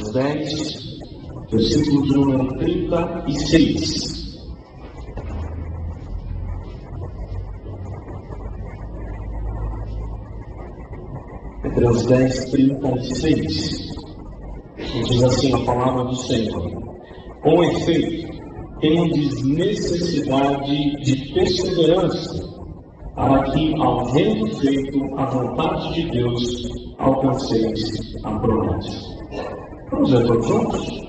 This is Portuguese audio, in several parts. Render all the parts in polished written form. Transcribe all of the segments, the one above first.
Gálatas 10, versículo de número 36. Hebreus 10, 36. E diz assim a palavra do Senhor: com efeito, tendes necessidade de perseverança, para que, havendo feito a vontade de Deus, alcanceis a promessa. Vamos ver todos juntos?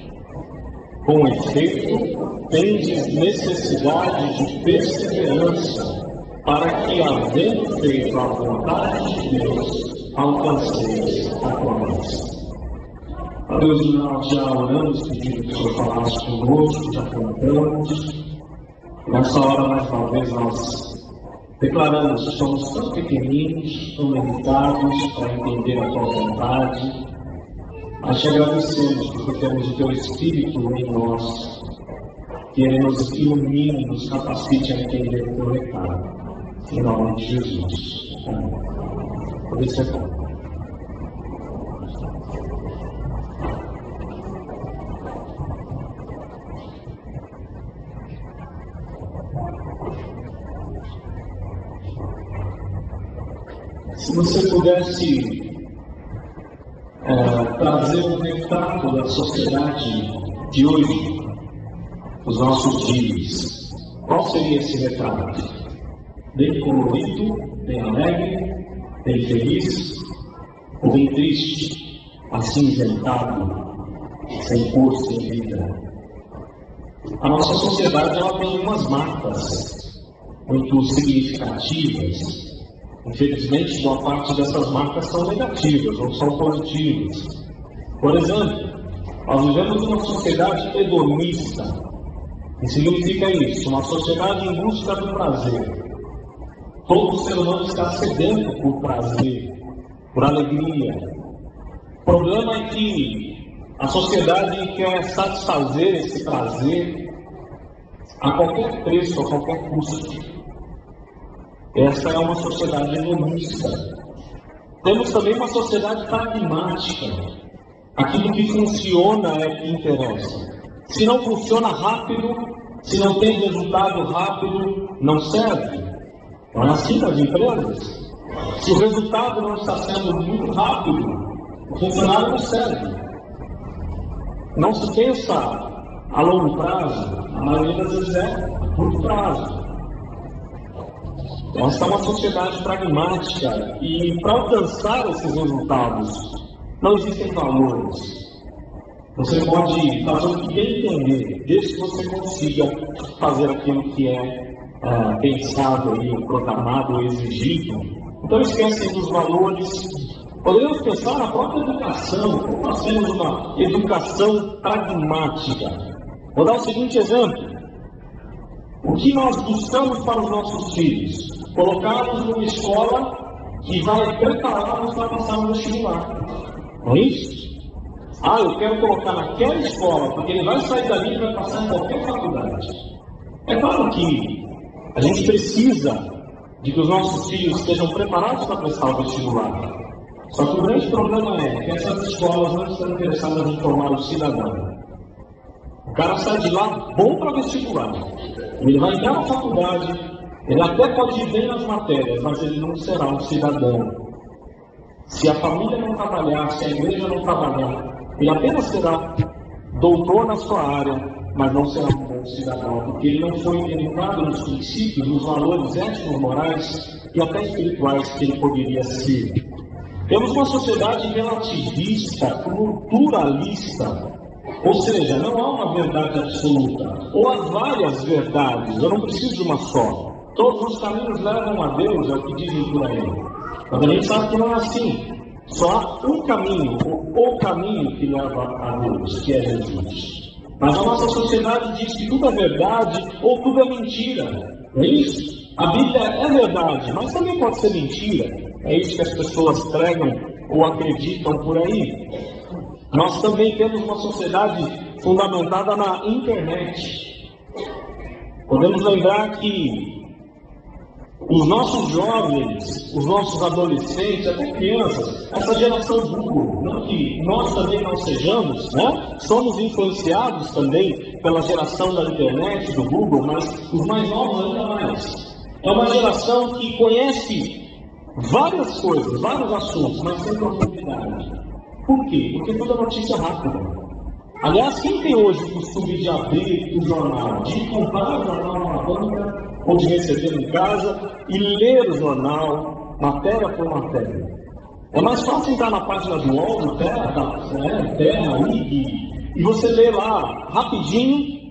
Com efeito, tendes necessidade de perseverança, para que, havendo feito a vontade de Deus, alcanceis a promessa. Ó Deus, nós já oramos, pedindo que o Senhor falasse conosco, já cantamos. Nessa hora, mais uma vez, nós declaramos que somos tão pequeninos, tão limitados para entender a tua vontade, mas te agradecemos porque temos o teu Espírito em nós, que ele nos ilumine, nos capacite a entender o teu recado. Em nome de Jesus. Amém. Pode ser bom. Se você pudesse trazer um retrato da sociedade de hoje, dos nossos dias, qual seria esse retrato? Bem colorido, bem alegre, bem feliz, ou bem triste, acinzentado, sem cor, sem vida? A nossa sociedade ela tem umas marcas muito significativas. Infelizmente, boa parte dessas marcas são negativas, não são positivas. Por exemplo, nós vivemos uma sociedade hedonista. O que significa isso? Uma sociedade em busca do prazer. Todo ser humano está sedento por prazer, por alegria. O problema é que a sociedade quer satisfazer esse prazer a qualquer preço, a qualquer custo. Essa é uma sociedade hedonista. Temos também uma sociedade pragmática. Aquilo que funciona é que interessa. Se não funciona rápido, se não tem resultado rápido, não serve. Não é assim nas empresas? Se o resultado não está sendo muito rápido, o funcionário não serve. Não se pensa a longo prazo, a maioria das vezes é a curto prazo. Essa é uma sociedade pragmática e para alcançar esses resultados não existem valores. Você pode fazer o que bem entender, desde que você consiga fazer aquilo que é pensado, programado, exigido. Então esquecem dos valores. Podemos pensar na própria educação, como nós temos uma educação pragmática. Vou dar o seguinte exemplo. O que nós buscamos para os nossos filhos? Colocá-los numa escola que vai prepará-los para passar no vestibular. Não é isso? Eu quero colocar naquela escola, porque ele vai sair dali e vai passar em qualquer faculdade. É claro que a gente precisa de que os nossos filhos estejam preparados para prestar o vestibular. Só que o grande problema é que essas escolas não estão interessadas em formar o cidadão. O cara sai de lá bom para vestibular. Ele vai entrar na faculdade, ele até pode ir bem nas matérias, mas ele não será um cidadão. Se a família não trabalhar, se a igreja não trabalhar, ele apenas será doutor na sua área, mas não será um bom cidadão, porque ele não foi educado nos princípios, nos valores éticos, morais e até espirituais que ele poderia ser. Temos uma sociedade relativista, culturalista, ou seja, não há uma verdade absoluta, ou há várias verdades, eu não preciso de uma só. Todos os caminhos levam a Deus, é o que dizem por aí. Mas a gente sabe que não é assim. Só há um caminho, ou o caminho que leva a Deus, que é Jesus. Mas a nossa sociedade diz que tudo é verdade ou tudo é mentira. Não é isso? A Bíblia é verdade, mas também pode ser mentira. É isso que as pessoas pregam ou acreditam por aí. Nós também temos uma sociedade fundamentada na internet. Podemos lembrar que os nossos jovens, os nossos adolescentes, até crianças, essa geração Google, não que nós também não sejamos, né? Somos influenciados também pela geração da internet, do Google, mas os mais novos ainda mais. É uma geração que conhece várias coisas, vários assuntos, mas sem profundidade. Por quê? Porque tudo é notícia rápida. Aliás, quem tem hoje o costume de abrir o jornal, de comprar o jornal na banca, ou de receber em casa e ler o jornal, matéria por matéria? É mais fácil entrar na página do UOL, do Terra, e você lê lá rapidinho,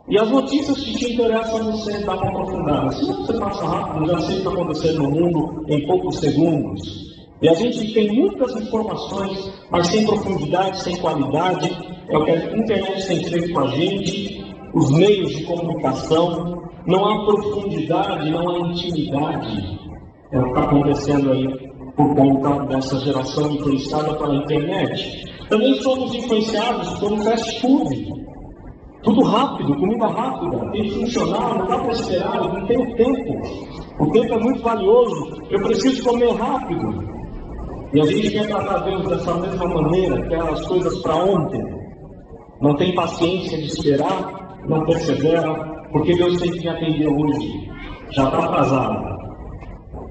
e as notícias que te interessam você dá uma aprofundada. Se você passa rápido, já sei o que está acontecendo no mundo em poucos segundos. E a gente tem muitas informações, mas sem profundidade, sem qualidade. É o que a internet tem feito com a gente, os meios de comunicação. Não há profundidade, não há intimidade. É o que está acontecendo aí por conta dessa geração influenciada pela internet. Também somos influenciados por um fast food. Tudo rápido, comida rápida, tem que funcionar, não dá para esperar, eu não tenho tempo. O tempo é muito valioso, eu preciso comer rápido. E a gente quer tratar Deus dessa mesma maneira, quer as coisas para ontem. Não tem paciência de esperar, não persevera, porque Deus tem que me atender hoje. Já está atrasado.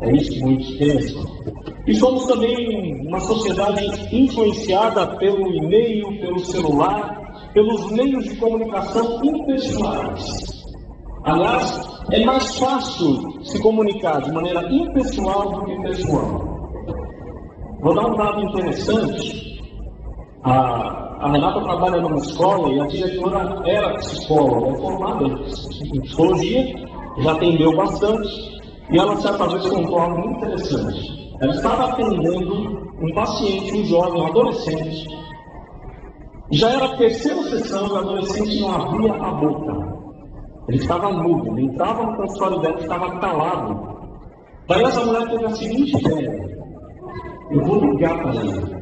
É isso que muitos pensam. E somos também uma sociedade influenciada pelo e-mail, pelo celular, pelos meios de comunicação impessoais. Aliás, é mais fácil se comunicar de maneira impessoal do que pessoal. Vou dar um dado interessante. A Renata trabalha numa escola e a diretora era psicóloga, é formada em psicologia, já atendeu bastante, e ela certa vez contou algo muito interessante. Ela estava atendendo um paciente, um jovem, um adolescente. Já era a terceira sessão e o adolescente não abria a boca. Ele estava mudo, ele entrava no consultório dela e estava calado. Daí essa mulher teve a seguinte ideia: eu vou ligar para ele.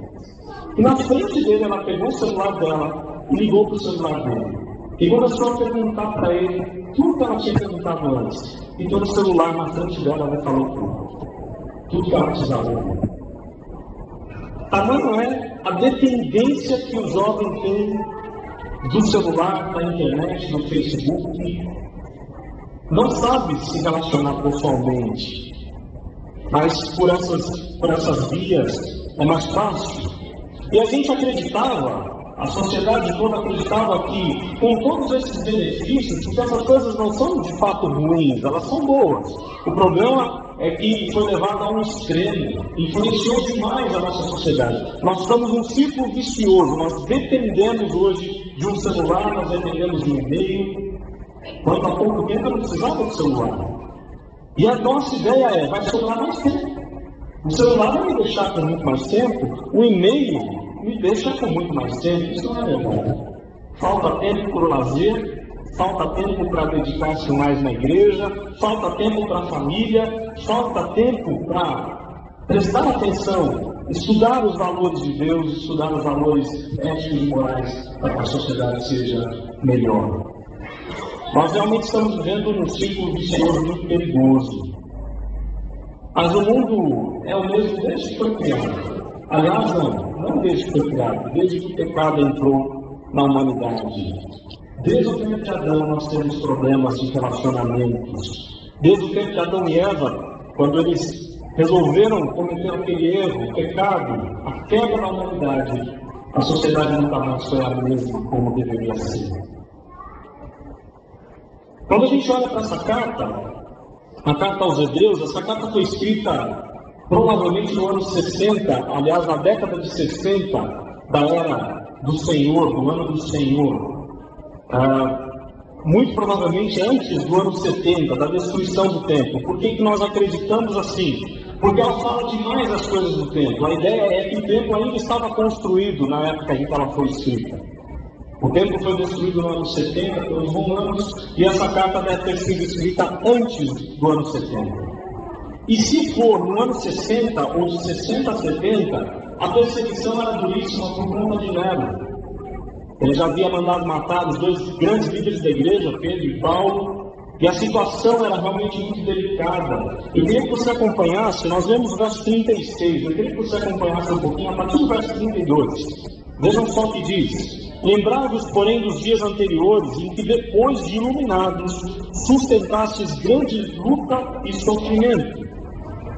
E na frente dele, ela pegou o celular dela e ligou para o celular dele. E começou a perguntar para ele tudo que ela tinha perguntado antes. E todo o celular na frente dela, ela falou tudo. Tudo que ela precisava ouvir. Tamanho é a dependência que o jovem tem do celular, da internet, do Facebook. Não sabe se relacionar pessoalmente, mas por essas vias é mais fácil. E a gente acreditava, a sociedade toda acreditava que com todos esses benefícios, que essas coisas não são de fato ruins, elas são boas. O problema é que foi levado a um extremo, influenciou demais a nossa sociedade. Nós estamos num ciclo vicioso, nós dependemos hoje de um celular, nós dependemos de um e-mail. Quando há pouco tempo eu não precisava de celular. E a nossa ideia é, vai sobrar mais tempo. O celular vai me deixar com muito mais tempo, o e-mail me deixa com muito mais tempo. Isso não é verdade. Falta tempo para o lazer, falta tempo para dedicar-se mais na igreja, falta tempo para a família, falta tempo para prestar atenção, estudar os valores de Deus, estudar os valores éticos e morais para que a sociedade seja melhor. Nós realmente estamos vivendo num ciclo vicioso muito perigoso. Mas o mundo é o mesmo desde que foi criado. Aliás, não desde que foi criado, desde que o pecado entrou na humanidade. Desde o tempo de Adão nós temos problemas de relacionamentos. Desde o tempo de Adão e Eva, quando eles resolveram cometer aquele erro, o pecado, a quebra da humanidade, a sociedade nunca mais foi a mesma como deveria ser. Quando a gente olha para essa carta, a carta aos Hebreus, essa carta foi escrita provavelmente no ano 60, aliás, na década de 60 da era do Senhor, do ano do Senhor. Muito provavelmente antes do ano 70, da destruição do templo. Por que nós acreditamos assim? Porque ela fala demais as coisas do templo. A ideia é que o templo ainda estava construído na época em que ela foi escrita. O templo foi destruído no ano 70 pelos romanos e essa carta deve ter sido escrita antes do ano 70. E se for no ano 60 ou de 60 a 70, a perseguição era duríssima por conta de Nero. Ele já havia mandado matar os dois grandes líderes da igreja, Pedro e Paulo, E a situação era realmente muito delicada. Eu queria que você acompanhasse, nós vemos o verso 36, eu queria que você acompanhasse um pouquinho, a partir do verso 32. Vejam só o que diz. Lembrai-vos, porém, dos dias anteriores, em que depois de iluminados, sustentastes grande luta e sofrimento.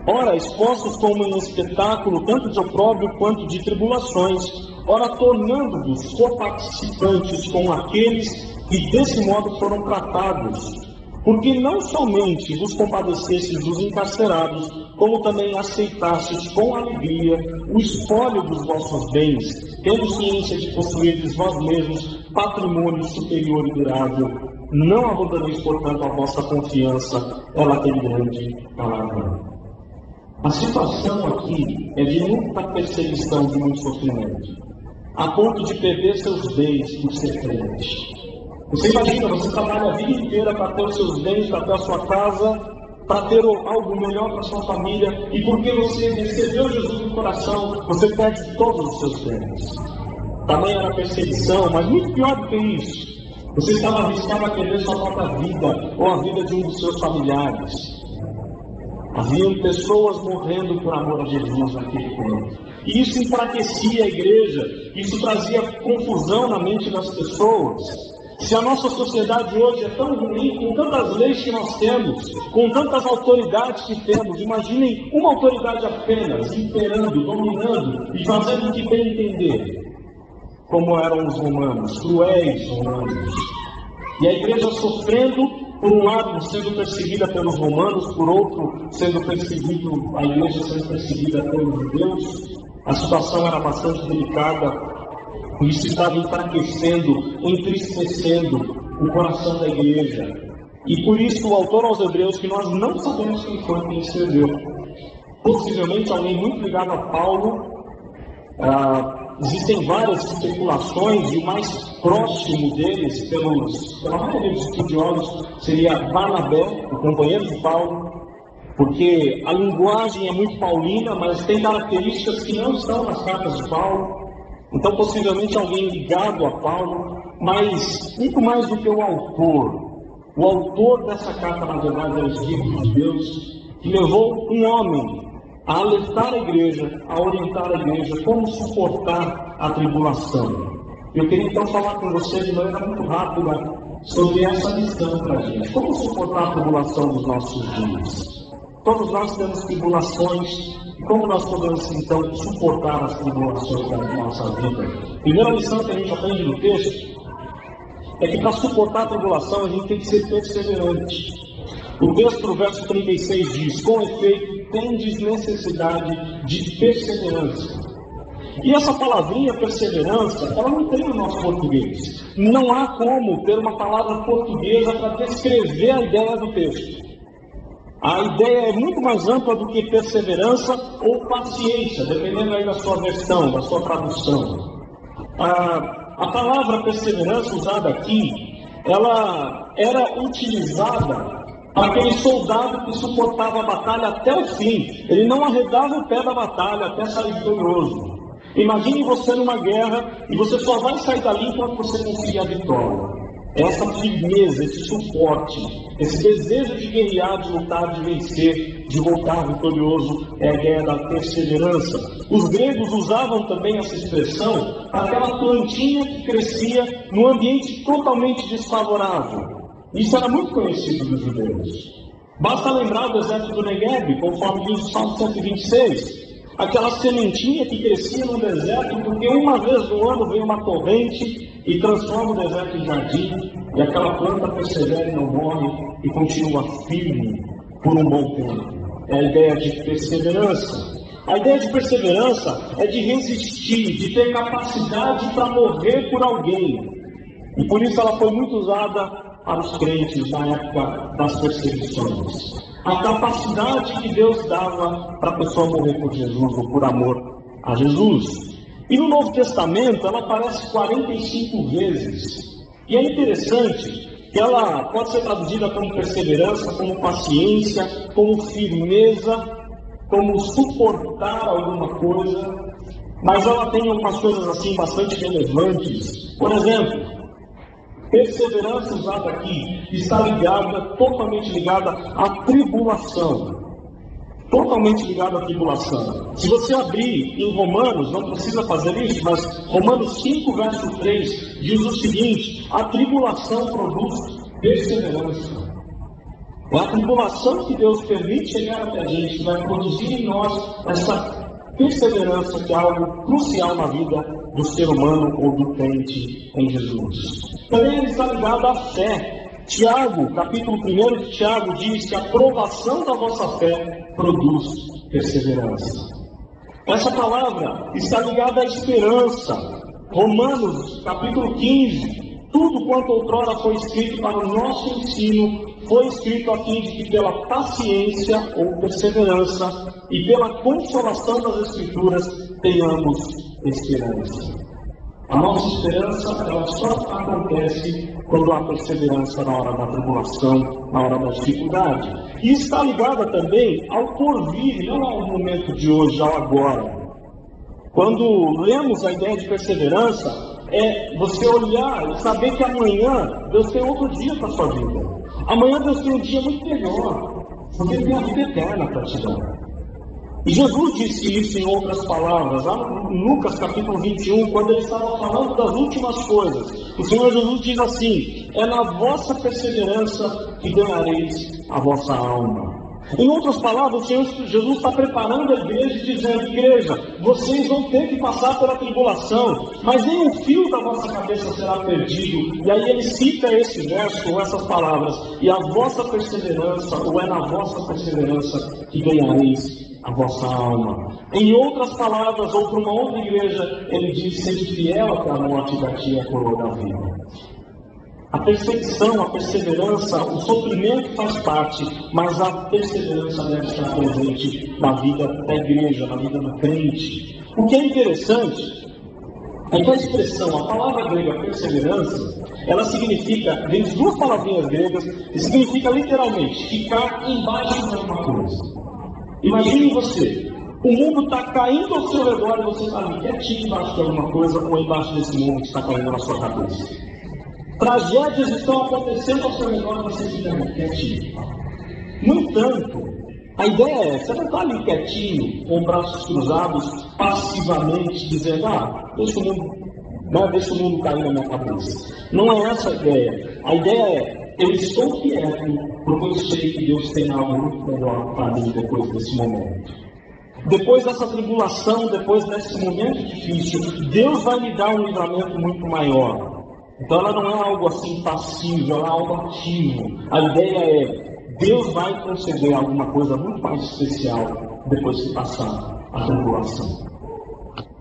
Ora, expostos como em espetáculo, tanto de opróbrio quanto de tribulações, ora, tornando-vos coparticipantes com aqueles que desse modo foram tratados. Porque não somente vos compadecestes dos encarcerados, como também aceitastes com alegria o espólio dos vossos bens, tendo ciência de possuirdes vós mesmos patrimônio superior e durável. Não abandoneis, portanto, a vossa confiança, ela tem grande galardão. A situação aqui é de muita perseguição, de muito sofrimento, a ponto de perder seus bens por ser crente. Você imagina, você trabalha a vida inteira para ter os seus bens, para ter a sua casa, para ter algo melhor para a sua família, e porque você recebeu Jesus no coração, você perde todos os seus bens. Também era perseguição, mas muito pior do que isso. Você estava arriscado a perder sua própria vida, ou a vida de um dos seus familiares. Haviam pessoas morrendo por amor a Jesus naquele tempo. E isso enfraquecia a igreja, isso trazia confusão na mente das pessoas. Se a nossa sociedade hoje é tão ruim, com tantas leis que nós temos, com tantas autoridades que temos, imaginem uma autoridade apenas, imperando, dominando e fazendo o que bem entender, como eram os romanos, cruéis romanos. E a igreja sofrendo, por um lado, sendo perseguida pelos romanos, por outro, a igreja sendo perseguida pelos judeus. A situação era bastante delicada. Isso estava enfraquecendo, entristecendo o coração da igreja. E por isso o autor aos Hebreus, que nós não sabemos quem foi quem escreveu, possivelmente alguém muito ligado a Paulo, existem várias especulações, e o mais próximo deles, pela maioria dos estudiosos, seria Barnabé, o companheiro de Paulo, porque a linguagem é muito paulina, mas tem características que não estão nas cartas de Paulo. Então, possivelmente alguém ligado a Paulo, mas muito mais do que o autor. O autor dessa carta, na verdade, era o Espírito de Deus, que levou um homem a alertar a igreja, a orientar a igreja, como suportar a tribulação. Eu queria então falar com você de maneira muito rápida sobre essa lição para a gente. Como suportar a tribulação dos nossos dias? Todos nós temos tribulações, e como nós podemos então suportar as tribulações da nossa vida? Primeira lição que a gente aprende no texto é que para suportar a tribulação a gente tem que ser perseverante. O texto, no verso 36, diz: com efeito, tendes necessidade de perseverança. E essa palavrinha perseverança, ela não tem no nosso português. Não há como ter uma palavra portuguesa para descrever a ideia do texto. A ideia é muito mais ampla do que perseverança ou paciência, dependendo aí da sua versão, da sua tradução. A palavra perseverança usada aqui, ela era utilizada para aquele soldado que suportava a batalha até o fim. Ele não arredava o pé da batalha até sair vitorioso. Imagine você numa guerra e você só vai sair dali quando você conseguir a vitória. Essa firmeza, esse suporte, esse desejo de guerrear, de lutar, de vencer, de voltar vitorioso, é a ideia da perseverança. Os gregos usavam também essa expressão para aquela plantinha que crescia num ambiente totalmente desfavorável. Isso era muito conhecido dos judeus. Basta lembrar do deserto do Negueb, conforme diz o Salmo 126. Aquela sementinha que crescia no deserto, porque uma vez no ano vem uma torrente e transforma o deserto em jardim, e aquela planta persevera e não morre, e continua firme por um bom tempo. É a ideia de perseverança. A ideia de perseverança é de resistir, de ter capacidade para morrer por alguém. E por isso ela foi muito usada para os crentes na época das perseguições. A capacidade que Deus dava para a pessoa morrer por Jesus ou por amor a Jesus. E no Novo Testamento ela aparece 45 vezes. E é interessante que ela pode ser traduzida como perseverança, como paciência, como firmeza, como suportar alguma coisa. Mas ela tem algumas coisas assim bastante relevantes. Por exemplo, Perseverança usada aqui está totalmente ligada à tribulação. Totalmente ligada à tribulação. Se você abrir em Romanos, não precisa fazer isso, mas Romanos 5, verso 3, diz o seguinte: a tribulação produz perseverança. É a tribulação que Deus permite chegar até a gente, que vai produzir em nós essa perseverança, que é algo crucial na vida do ser humano ou do crente em Jesus. Também ele está ligado à fé. Tiago, capítulo 1 de Tiago, diz que a provação da vossa fé produz perseverança. Essa palavra está ligada à esperança. Romanos, capítulo 15, tudo quanto outrora foi escrito para o nosso ensino, foi escrito a fim de que pela paciência ou perseverança e pela consolação das Escrituras tenhamos esperança. A nossa esperança, ela só acontece quando há perseverança na hora da tribulação, na hora da dificuldade. E está ligada também ao porvir, não ao momento de hoje, ao agora. Quando lemos a ideia de perseverança, é você olhar e saber que amanhã Deus tem outro dia para a sua vida. Amanhã Deus tem um dia muito melhor, porque Ele tem a vida eterna para te dar. E Jesus disse isso em outras palavras, lá em Lucas capítulo 21, quando ele estava falando das últimas coisas. O Senhor Jesus diz assim: é na vossa perseverança que ganhareis a vossa alma. Em outras palavras, o Senhor Jesus está preparando a igreja e dizendo: igreja, vocês vão ter que passar pela tribulação, mas nem um fio da vossa cabeça será perdido. E aí ele cita esse verso com essas palavras: e a vossa perseverança, ou é na vossa perseverança que ganhareis a vossa alma. Em outras palavras, ou para uma outra igreja, ele diz: sede fiel até a morte, da tia coroa da vida. A perseguição, a perseverança, o sofrimento faz parte, mas a perseverança deve estar presente na vida da igreja, na vida do crente. O que é interessante é que a expressão, a palavra grega perseverança, ela significa, vem de duas palavrinhas gregas, e significa literalmente ficar embaixo de alguma coisa. Imagine você, o mundo está caindo ao seu redor e você está ali quietinho embaixo de alguma coisa, ou embaixo desse mundo que está caindo na sua cabeça. Tragédias estão acontecendo ao seu redor e você fica ali quietinho. No entanto, a ideia é, você não está ali quietinho, com braços cruzados, passivamente, dizendo: deixa o mundo cair na minha cabeça. Não é essa a ideia. A ideia é: eu estou quieto, porque eu sei que Deus tem algo muito melhor para mim depois desse momento. Depois dessa tribulação, depois desse momento difícil, Deus vai me dar um livramento muito maior. Então ela não é algo assim passivo, ela é algo ativo. A ideia é: Deus vai conceder alguma coisa muito mais especial depois que passar a tribulação.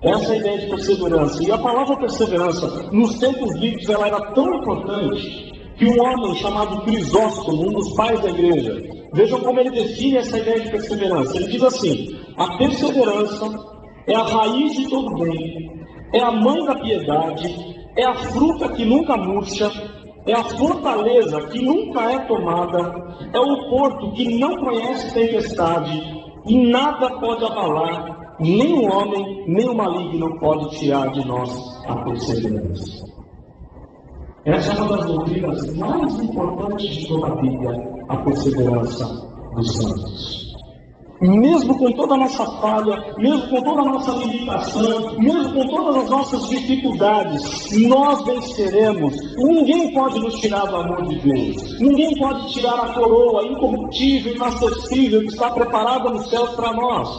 Essa é a ideia de perseverança. E a palavra perseverança, nos tempos bíblicos, ela era tão importante que um homem chamado Crisóstomo, um dos pais da igreja, vejam como ele define essa ideia de perseverança. Ele diz assim: a perseverança é a raiz de todo bem, é a mãe da piedade, é a fruta que nunca murcha, é a fortaleza que nunca é tomada, é o porto que não conhece tempestade, e nada pode abalar, nem o homem, nem o maligno pode tirar de nós a perseverança. Essa é uma das doutrinas mais importantes de toda a Bíblia, a perseverança dos santos. Mesmo com toda a nossa falha, mesmo com toda a nossa limitação, mesmo com todas as nossas dificuldades, nós venceremos. Ninguém pode nos tirar do amor de Deus. Ninguém pode tirar a coroa incorruptível, inacessível, que está preparada nos céus para nós,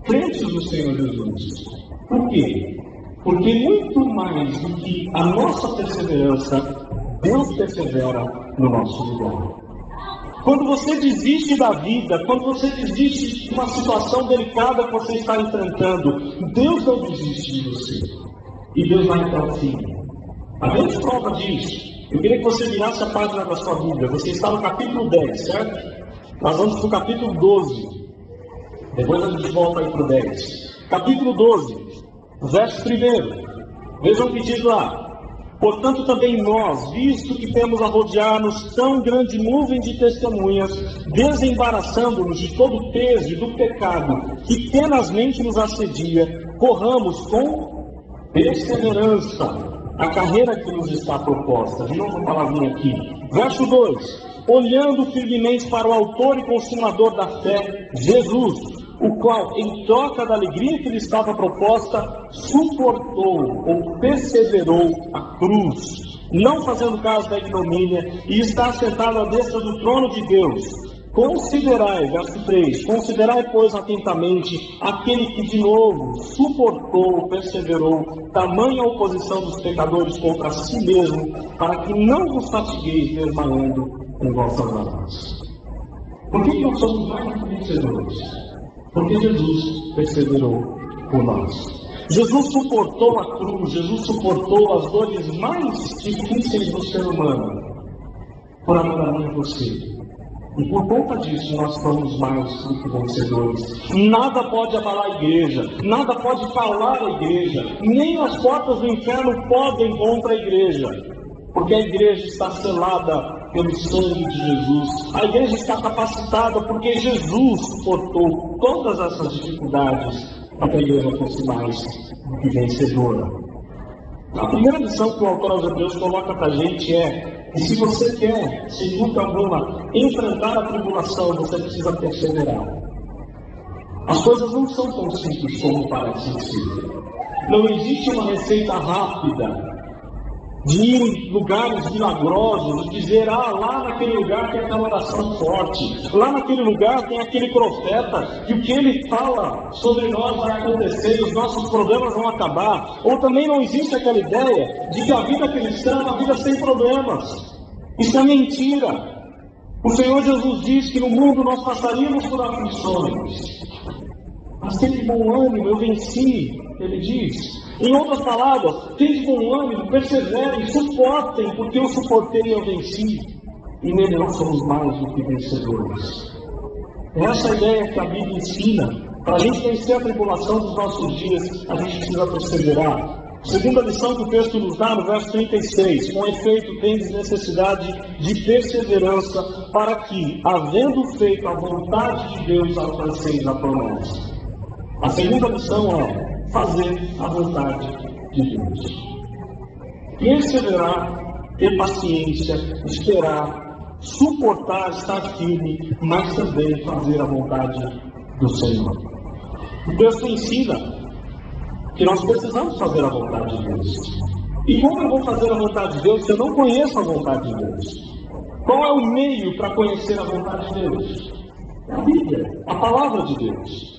crentes do Senhor Jesus. Por quê? Porque muito mais do que a nossa perseverança, Deus persevera no nosso lugar. Quando você desiste da vida, quando você desiste de uma situação delicada que você está enfrentando, Deus não desiste de você. E Deus vai até o fim. A grande prova disso, eu queria que você virasse a página da sua Bíblia. Você está no capítulo 10, certo? Nós vamos para o capítulo 12. Depois a gente volta aí para o 10. Capítulo 12, verso 1. Vejam o que diz lá. Portanto, também nós, visto que temos a rodear-nos tão grande nuvem de testemunhas, desembaraçando-nos de todo o peso e do pecado que tenazmente nos assedia, corramos com perseverança a carreira que nos está proposta. De novo a palavrinha aqui. Verso 2. Olhando firmemente para o autor e consumador da fé, Jesus, o qual, em troca da alegria que lhe estava proposta, suportou ou perseverou a cruz, não fazendo caso da ignomínia, e está sentado à destra do trono de Deus. Considerai, verso 3, considerai, pois, atentamente aquele que de novo suportou, perseverou, tamanha oposição dos pecadores contra si mesmo, para que não vos fatigueis desmaiando em vossas almas. Por que nós somos mais do que vencedores? Porque Jesus perseverou por nós. Jesus suportou a cruz, Jesus suportou as dores mais difíceis do ser humano, por amor a mim e você. E por conta disso, nós somos mais do que vencedores. Nada pode abalar a igreja, nada pode calar a igreja, nem as portas do inferno podem contra a igreja, porque a igreja está selada pelo sangue de Jesus. A igreja está capacitada porque Jesus suportou todas essas dificuldades para que a igreja fosse mais do que vencedora. A primeira lição que o autor aos Hebreus coloca para a gente é que se você quer, sem dúvida alguma, enfrentar a tribulação, você precisa perseverar. As coisas não são tão simples como parecem ser. Não existe uma receita rápida de ir em lugares milagrosos, de dizer, lá naquele lugar tem aquela oração forte, lá naquele lugar tem aquele profeta, e o que ele fala sobre nós vai acontecer, e os nossos problemas vão acabar. Ou também não existe aquela ideia de que a vida cristã é uma vida sem problemas. Isso é mentira. O Senhor Jesus diz que no mundo nós passaríamos por aflições. Mas tem de bom ânimo, eu venci, ele diz. Em outras palavras, tem de bom ânimo, perseverem, suportem, porque eu suportei e eu venci. E nele nós somos mais do que vencedores. Essa é a ideia que a Bíblia ensina. Para a gente vencer a tribulação dos nossos dias, a gente precisa perseverar. Segunda lição que o texto nos dá no verso 36. Com efeito, tendes necessidade de perseverança, para que, havendo feito a vontade de Deus, alcanceis a promessa. A segunda lição é fazer a vontade de Deus. Perseverar, ter paciência, esperar, suportar, estar firme, mas também fazer a vontade do Senhor. O texto ensina que nós precisamos fazer a vontade de Deus. E como eu vou fazer a vontade de Deus se eu não conheço a vontade de Deus? Qual é o meio para conhecer a vontade de Deus? É a Bíblia, a palavra de Deus.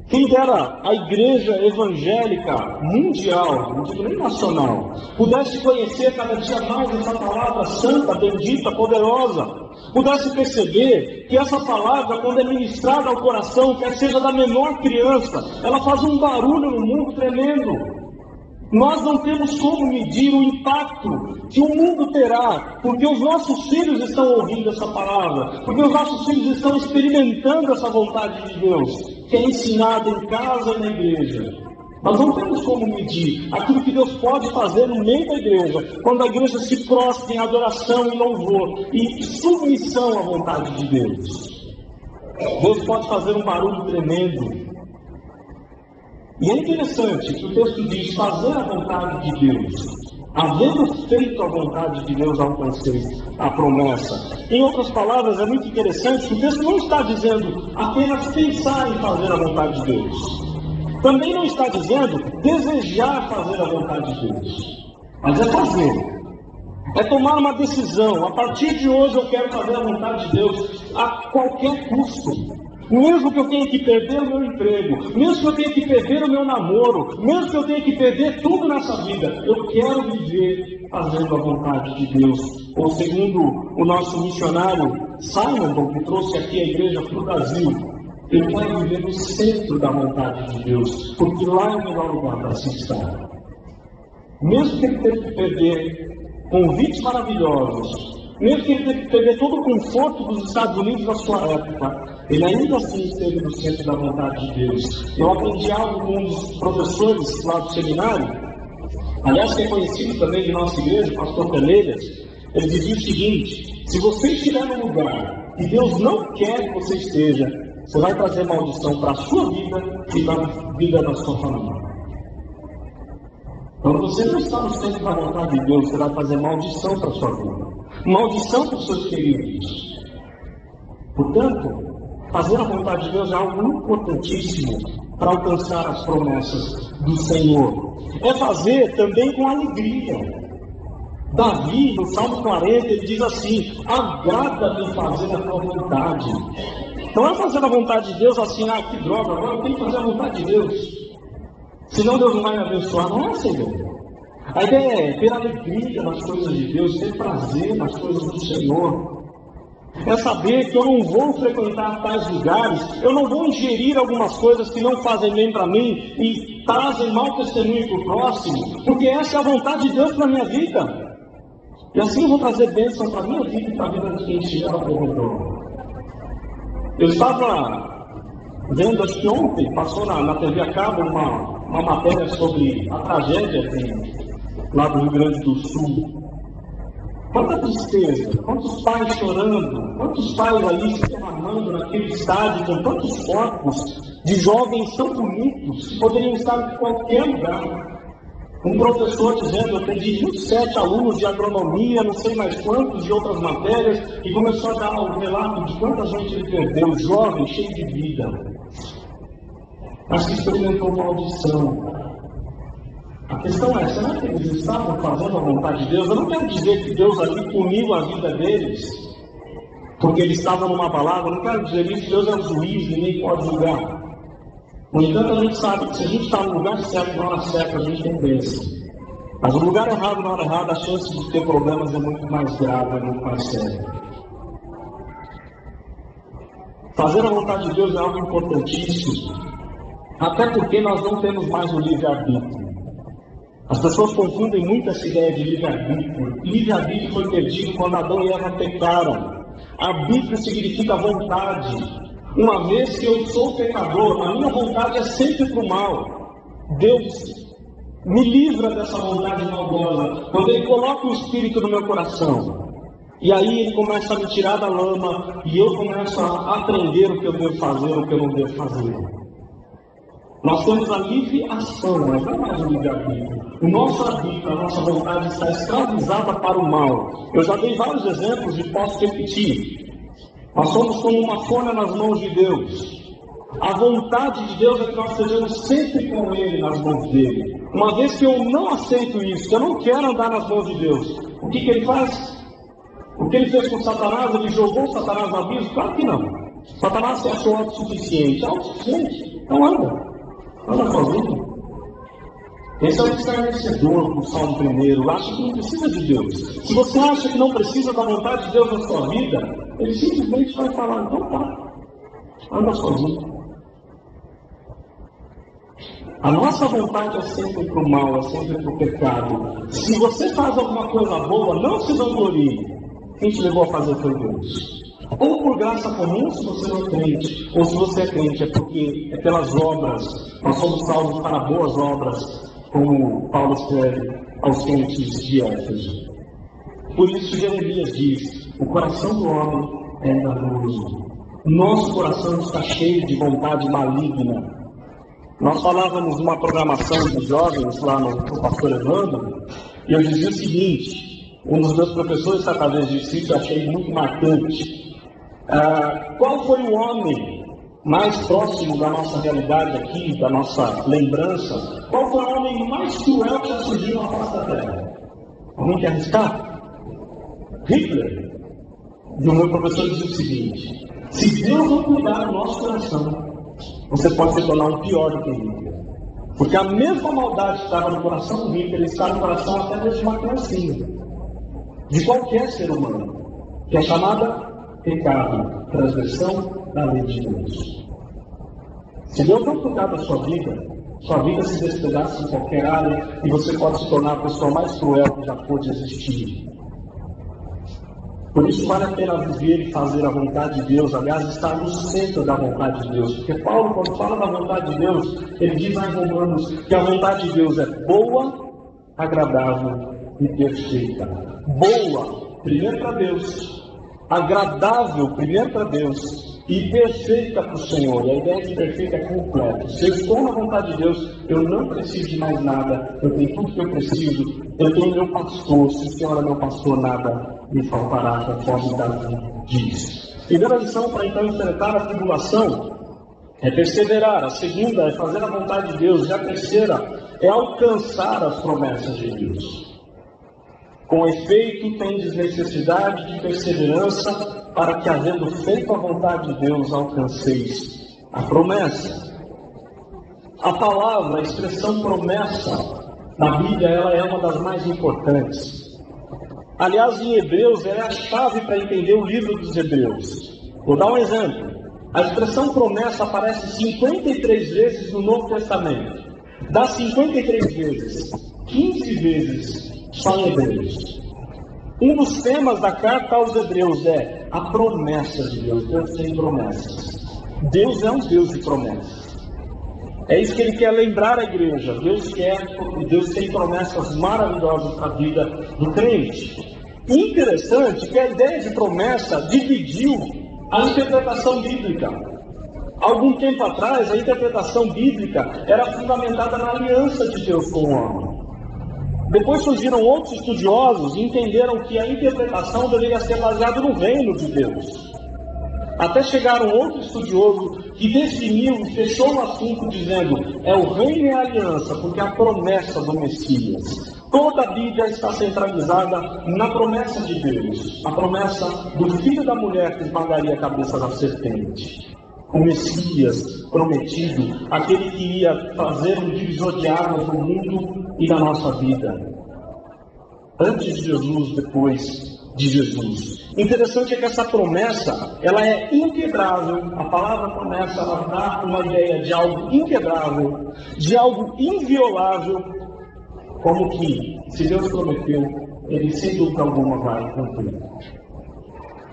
Quem dera a igreja evangélica mundial, não digo nem nacional, pudesse conhecer cada dia mais essa palavra santa, bendita, poderosa, pudesse perceber que essa palavra, quando é ministrada ao coração, quer seja da menor criança, ela faz um barulho no mundo tremendo. Nós não temos como medir o impacto que o mundo terá, porque os nossos filhos estão ouvindo essa palavra, porque os nossos filhos estão experimentando essa vontade de Deus, que é ensinada em casa e na igreja. Nós não temos como medir aquilo que Deus pode fazer no meio da igreja, quando a igreja se prostra em adoração e louvor e submissão à vontade de Deus. Deus pode fazer um barulho tremendo. E é interessante que o texto diz fazer a vontade de Deus. Havendo feito a vontade de Deus, alcancei a promessa. Em outras palavras, é muito interessante que o texto não está dizendo apenas pensar em fazer a vontade de Deus. Também não está dizendo desejar fazer a vontade de Deus. Mas é fazer. É tomar uma decisão. A partir de hoje eu quero fazer a vontade de Deus a qualquer custo. Mesmo que eu tenha que perder o meu emprego, mesmo que eu tenha que perder o meu namoro, mesmo que eu tenha que perder tudo nessa vida, eu quero viver fazendo a vontade de Deus. Ou segundo o nosso missionário Simon, que trouxe aqui a igreja para o Brasil, eu quero viver no centro da vontade de Deus, porque lá é o melhor lugar para se estar. Mesmo que ele tenha que perder convites maravilhosos, mesmo que ele tenha que perder todo o conforto dos Estados Unidos na sua época, ele ainda assim esteve no centro da vontade de Deus. Eu aprendi algo com um dos professores lá do seminário, aliás, que é conhecido também de nossa igreja, o pastor Penelhas. Ele dizia o seguinte: se você estiver num lugar que Deus não quer que você esteja, você vai trazer maldição para a sua vida e para a vida da sua família. Quando você não está no centro da vontade de Deus, você vai fazer maldição para a sua vida. Maldição para os seus queridos. Portanto, fazer a vontade de Deus é algo importantíssimo para alcançar as promessas do Senhor. É fazer também com alegria. Davi, no Salmo 40, ele diz assim: agrada-me fazer a tua vontade. Não é fazer a vontade de Deus assim, que droga, agora eu tenho que fazer a vontade de Deus. Senão Deus não vai me abençoar. Não é assim, Senhor. A ideia é ter alegria nas coisas de Deus, ter prazer nas coisas do Senhor. É saber que eu não vou frequentar tais lugares, eu não vou ingerir algumas coisas que não fazem bem para mim e trazem mau testemunho para o próximo, porque essa é a vontade de Deus para a minha vida. E assim eu vou trazer bênção para a minha vida e para a vida de quem estiver ao meu redor. Eu estava vendo, acho que ontem, passou na TV a cabo uma matéria sobre a tragédia lá do Rio Grande do Sul. Quanta tristeza, quantos pais chorando, quantos pais ali se derramando naquele estádio com tantos corpos de jovens tão bonitos que poderiam estar em qualquer lugar. Um professor dizendo: eu perdi 27 alunos de agronomia, não sei mais quantos de outras matérias, e começou a dar um relato de quanta gente ele perdeu, jovem, cheio de vida, mas que experimentou maldição. A questão é, será que eles estavam fazendo a vontade de Deus? Eu não quero dizer que Deus ali puniu a vida deles, porque eles estavam numa balada, eu não quero dizer isso. Deus é o juiz, ninguém pode julgar. No entanto, a gente sabe que se a gente está no lugar certo, na hora certa, a gente tem bênção. Mas no lugar errado, na hora errada, a chance de ter problemas é muito mais grave, é muito mais séria. Fazer a vontade de Deus é algo importantíssimo, até porque nós não temos mais o livre-arbítrio. As pessoas confundem muito essa ideia de livre-arbítrio. Livre-arbítrio foi perdido quando Adão e Eva pecaram. Arbítrio significa vontade. Uma vez que eu sou pecador, a minha vontade é sempre para o mal. Deus me livra dessa vontade maldosa quando Ele coloca o Espírito no meu coração. E aí Ele começa a me tirar da lama e eu começo a aprender o que eu devo fazer, o que eu não devo fazer. Nós temos a livre ação, mas não mais o livre-arbítrio. O nosso arbítrio, a nossa vontade está escravizada para o mal. Eu já dei vários exemplos e posso repetir. Nós somos como uma folha nas mãos de Deus. A vontade de Deus é que nós estejamos sempre com Ele nas mãos dele. Uma vez que eu não aceito isso, que eu não quero andar nas mãos de Deus, o que Ele faz? O que Ele fez com Satanás? Ele jogou Satanás no abismo? Claro que não. Satanás se achou autossuficiente. Autossuficiente? Então anda sozinho. Esse é o escarnecedor do Salmo 1. Acha que não precisa de Deus. Se você acha que não precisa da vontade de Deus na sua vida, Ele simplesmente vai falar: então tá, anda sozinho. A nossa vontade é sempre para o mal, é sempre para o pecado. Se você faz alguma coisa boa, não se vanglorie. Quem te levou a fazer foi Deus. Ou por graça comum, se você não é crente, ou se você é crente, é porque é pelas obras. Nós somos salvos para boas obras, como Paulo escreve aos crentes de Éfeso. Por isso Jeremias diz: o coração do homem é enganoso. Nosso coração está cheio de vontade maligna. Nós falávamos numa programação de jovens lá no pastor Evandro, e eu dizia o seguinte: um dos meus professores certa vez disse isso, eu achei muito marcante. Qual foi o homem mais próximo da nossa realidade aqui, da nossa lembrança? Qual foi o homem mais cruel que já surgiu na face da terra? Alguém quer arriscar? Hitler. E o meu professor dizia o seguinte: se Deus não cuidar do nosso coração, você pode se tornar um pior do que Hitler. Porque a mesma maldade que estava no coração do Hitler está no coração até mesmo de uma criancinha, de qualquer ser humano, que é chamada pecado, transgressão da lei de Deus. Se Deus não cuidar da sua vida se despedaça em qualquer área e você pode se tornar a pessoa mais cruel que já pôde existir. Por isso vale a pena viver e fazer a vontade de Deus, aliás, estar no centro da vontade de Deus. Porque Paulo, quando fala da vontade de Deus, ele diz lá em Romanos que a vontade de Deus é boa, agradável e perfeita. Boa, primeiro para Deus, agradável primeiro para Deus e perfeita para o Senhor. E a ideia de perfeita é completa. Se eu estou na vontade de Deus, eu não preciso de mais nada, eu tenho tudo que eu preciso, eu tenho meu pastor, se o Senhor é meu pastor, nada me faltará, conforme Davi diz. Primeira lição para então enfrentar a tribulação é perseverar. A segunda é fazer a vontade de Deus. E a terceira é alcançar as promessas de Deus. Com efeito, tendes necessidade de perseverança, para que, havendo feito a vontade de Deus, alcanceis a promessa. A palavra, a expressão promessa, na Bíblia, ela é uma das mais importantes. Aliás, em Hebreus, ela é a chave para entender o livro dos Hebreus. Vou dar um exemplo. A expressão promessa aparece 53 vezes no Novo Testamento. Das 53 vezes, 15 vezes só em Hebreus. Um dos temas da carta aos Hebreus é a promessa de Deus. Deus tem promessas. Deus é um Deus de promessas. É isso que Ele quer lembrar a igreja. Deus tem promessas maravilhosas para a vida do crente. Interessante que a ideia de promessa dividiu a interpretação bíblica. Algum tempo atrás, a interpretação bíblica era fundamentada na aliança de Deus com o homem. Depois surgiram outros estudiosos e entenderam que a interpretação deveria ser baseada no reino de Deus. Até chegar um outro estudioso que definiu e fechou o assunto dizendo: é o reino e a aliança, porque é a promessa do Messias. Toda a Bíblia está centralizada na promessa de Deus, a promessa do filho da mulher que esmagaria a cabeça da serpente. O Messias prometido, aquele que iria fazer um divisor de águas no mundo e na nossa vida. Antes de Jesus, depois de Jesus. Interessante é que essa promessa, ela é inquebrável. A palavra promessa, ela dá uma ideia de algo inquebrável, de algo inviolável, como que, se Deus prometeu, Ele sem dúvida alguma vai cumprir.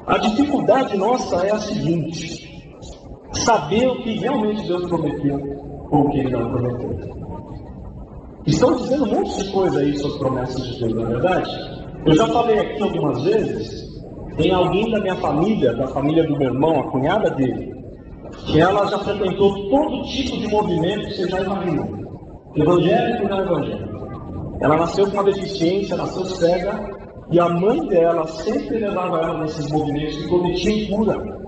A dificuldade nossa é a seguinte: saber o que realmente Deus prometeu ou o que Ele não prometeu. Estão dizendo um monte de coisa aí sobre promessas de Deus, não é verdade? Eu já falei aqui algumas vezes, tem alguém da minha família, da família do meu irmão, a cunhada dele, que ela já frequentou todo tipo de movimento que você já imaginou. Evangélico e não evangélico. Ela nasceu com uma deficiência, nasceu cega, e a mãe dela sempre levava ela nesses movimentos que prometiam cura.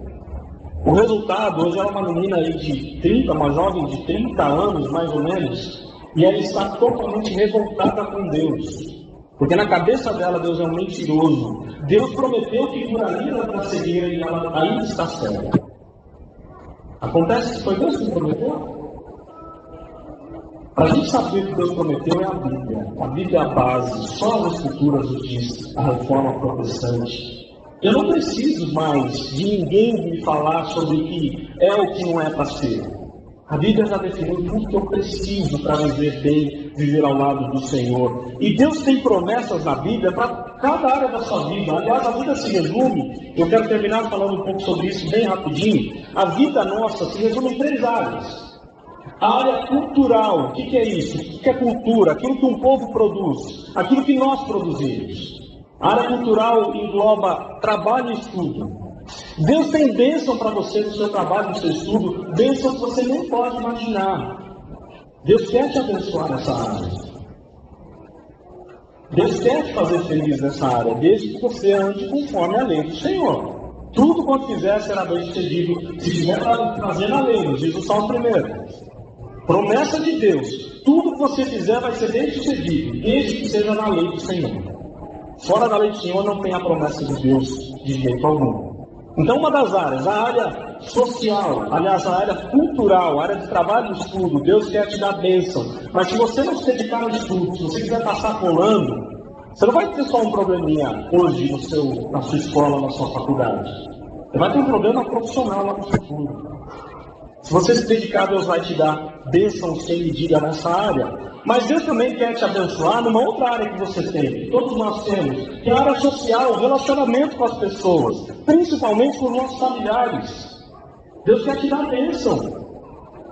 O resultado, hoje ela é uma menina aí de 30, uma jovem de 30 anos, mais ou menos, e ela está totalmente revoltada com Deus. Porque na cabeça dela, Deus é um mentiroso. Deus prometeu que curaria ela da cegueira e ela ainda está cega. Acontece que foi Deus que prometeu? Para a gente saber o que Deus prometeu é a Bíblia. A Bíblia é a base, só as Escrituras nos diz a reforma protestante. Eu não preciso mais de ninguém me falar sobre o que é ou o que não é para ser. A Bíblia já definiu tudo que eu preciso para viver bem, viver ao lado do Senhor. E Deus tem promessas na Bíblia para cada área da sua vida. Aliás, a vida se resume, eu quero terminar falando um pouco sobre isso bem rapidinho. A vida nossa se resume em 3 áreas. A área cultural, o que é isso? O que é cultura? Aquilo que um povo produz, aquilo que nós produzimos. A área cultural engloba trabalho e estudo. Deus tem bênção para você no seu trabalho, no seu estudo, bênção que você nem pode imaginar. Deus quer te abençoar nessa área. Deus quer te fazer feliz nessa área, desde que você ande conforme a lei do Senhor. Tudo quanto fizer será bem sucedido, se estiver fazendo a lei, nos diz o Salmo 1. Promessa de Deus, tudo que você fizer vai ser bem sucedido, desde que seja na lei do Senhor. Fora da lei do Senhor não tem a promessa de Deus de jeito algum. Então, uma das áreas, a área social, aliás, a área cultural, a área de trabalho e estudo, Deus quer te dar bênção. Mas se você não se dedicar ao estudo, se você quiser passar colando, você não vai ter só um probleminha hoje na sua escola, na sua faculdade. Você vai ter um problema profissional lá no futuro. Se você se dedicar, Deus vai te dar bênção sem medida nessa área. Mas Deus também quer te abençoar numa outra área que você tem, que todos nós temos, que é a área social, o relacionamento com as pessoas, principalmente com os nossos familiares. Deus quer te dar bênção.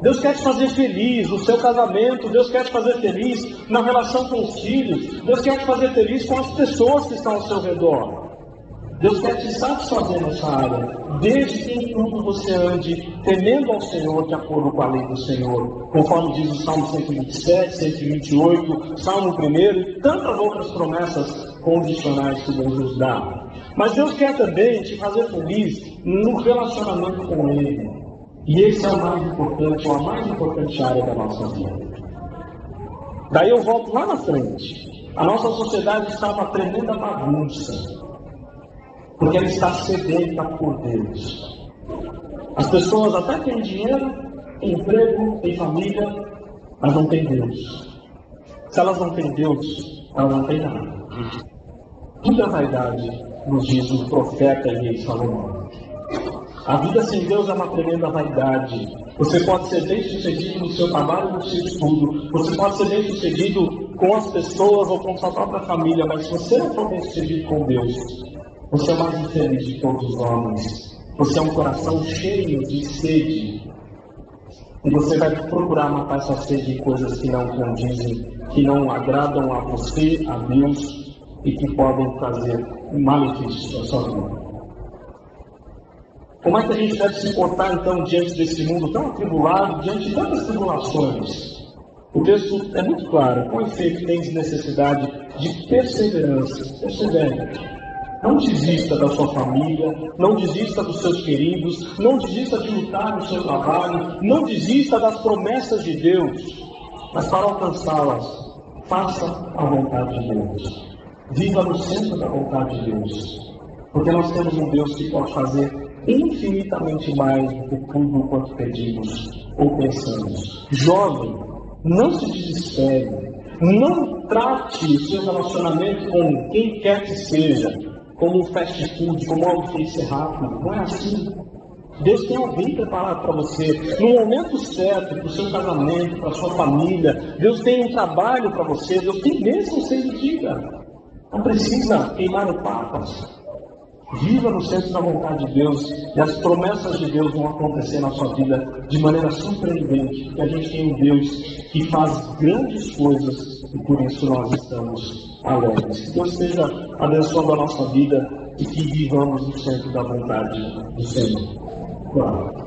Deus quer te fazer feliz no seu casamento, Deus quer te fazer feliz na relação com os filhos, Deus quer te fazer feliz com as pessoas que estão ao seu redor. Deus quer te satisfazer nessa área, desde que em tudo você ande temendo ao Senhor, de acordo com a lei do Senhor, conforme diz o Salmo 127, 128, Salmo 1 e tantas outras promessas condicionais que Deus nos dá. Mas Deus quer também te fazer feliz no relacionamento com Ele. E esse é o mais importante, ou a mais importante área da nossa vida. Daí eu volto lá na frente. A nossa sociedade está uma tremenda bagunça, porque ela está sedenta por Deus. As pessoas até têm dinheiro, têm emprego, têm família, mas não têm Deus. Se elas não têm Deus, elas não têm nada. Tudo é vaidade, nos diz o profeta e rei Salomão. A vida sem Deus é uma tremenda vaidade. Você pode ser bem-sucedido no seu trabalho e no seu estudo. Você pode ser bem-sucedido com as pessoas ou com sua própria família, mas se você não for bem-sucedido com Deus, você é o mais infeliz de todos os homens. Você é um coração cheio de sede. E você vai procurar matar essa sede em coisas que não condizem, que não agradam a você, a Deus, e que podem trazer malefícios à sua vida. Como é que a gente deve se portar, então, diante desse mundo tão atribulado, diante de tantas tribulações? O texto é muito claro. Com efeito, tens necessidade de perseverança. Persevere. Não desista da sua família, não desista dos seus queridos, não desista de lutar no seu trabalho, não desista das promessas de Deus, mas para alcançá-las, faça a vontade de Deus. Viva no centro da vontade de Deus, porque nós temos um Deus que pode fazer infinitamente mais do que tudo quanto pedimos ou pensamos. Jovem, não se desespere, não trate o seu relacionamento com quem quer que seja como um fast food, como algo que tem que ser rápido. Não é assim. Deus tem alguém preparado para você, no momento certo, para o seu casamento, para a sua família. Deus tem um trabalho para você, Deus tem mesmo sem medida. Não precisa queimar etapas. Viva no centro da vontade de Deus, e as promessas de Deus vão acontecer na sua vida de maneira surpreendente, porque a gente tem um Deus que faz grandes coisas e por isso nós estamos alegres. Que Deus esteja abençoando a nossa vida e que vivamos no centro da vontade do Senhor. Claro.